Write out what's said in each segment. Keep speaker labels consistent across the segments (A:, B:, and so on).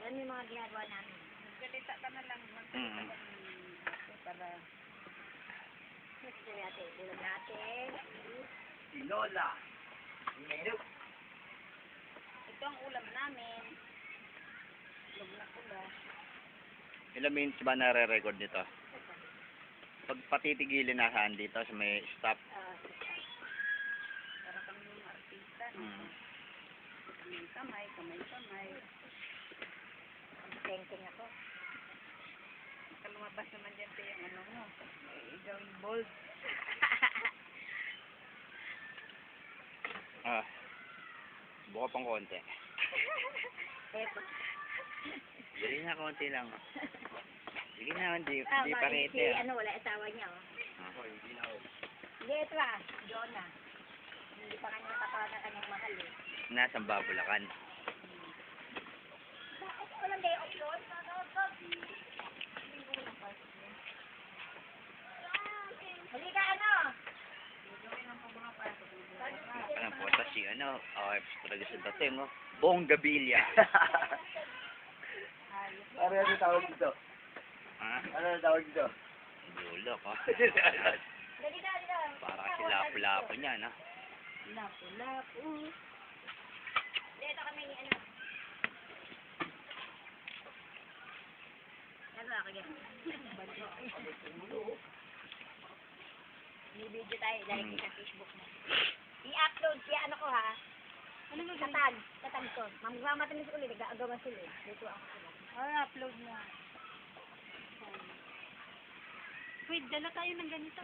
A: Yan yung mga ginagawa namin.
B: Magsalita ka na lang. Magsalita ka para...
A: Gusto natin. Ulam natin.
C: Si Lola. Meron.
B: Ito ang ulam namin. Ulam na pula.
D: Ilang minutes ba nare-record nito? Pag patitigilin na saan dito sa may stop.
B: Para kami mga artista.
D: Mm.
B: Kamay.
A: Tengking ako.
B: Lumabas naman dyan tayo yung ano mo. Ikaw yung bold.
D: Buka pang konti.
A: Eto.
D: Dali na konti lang. Sige na, hindi
A: Si,
D: parete.
A: wala asawa niya, oh.
C: Ako, hindi na ako.
A: Hindi, ito Jonah. Hindi pa kanya natapawan ng kanyang mahal, eh.
D: Nasang Babulacan.
A: Walang day off yun? Halika, ano?
D: Anong po si OFs talaga sa dating, oh. Buong Gabilya.
C: Ano yung tawag dito?
D: Ha?
C: Ano yung tawag dito?
D: Dulo ko.
A: Halika.
D: Para kasi lapo-lapo niyan, ha?
A: Lapo. Dito kami ni ano. Ano ako yan? May video tayo, lalagay sa Facebook mo. I-upload siya, ano ko ha? Ano mo Katag ko. Mamamatamis ulit, nag-aagawan sila. Dito ako sila.
B: Upload mo. Wait, dala tayo ng ganito.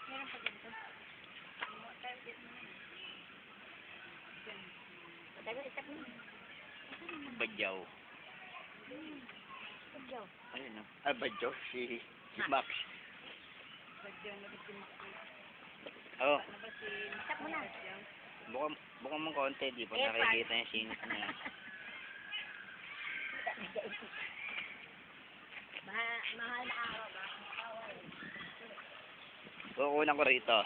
B: Meron pa ganito.
A: Tago, itap mo.
D: Badyaw.
A: Tagyaw.
D: Ayun, no? Badyaw. Si Max. Oh,
B: Ano ba si...
A: Itap mo na.
D: buka mong konti, di pa nakikita yung singit na yan.
A: Mahal na araw ba?
D: Kukunan ko rito.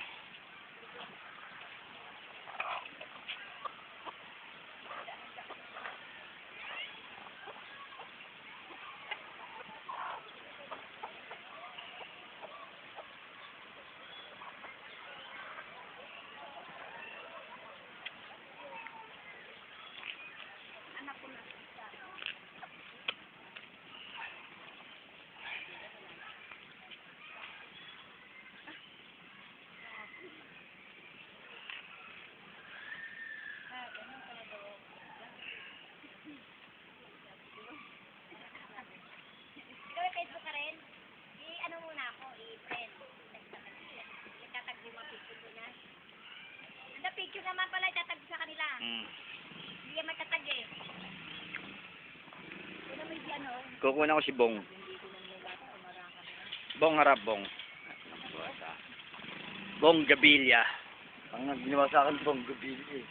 A: Ikaw may Facebook ka rin? I-ano muna ako, i-friend. Itatag mo mga picture ko na. Ang picture naman pala, itatag sa kanila. Hindi yan matatag eh. Ano may di ano?
D: Kukunan ko si Bong. Bong harap, Bong. Bong Gabilya.
C: Ang ginawa sa akin pong gabi eh.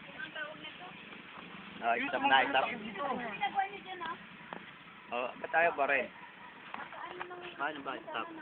D: Itap na, itap.
A: Ginagawa niyo dyan, oh.
D: Oh, ba't tayo pa rin? Paano ba? Stop.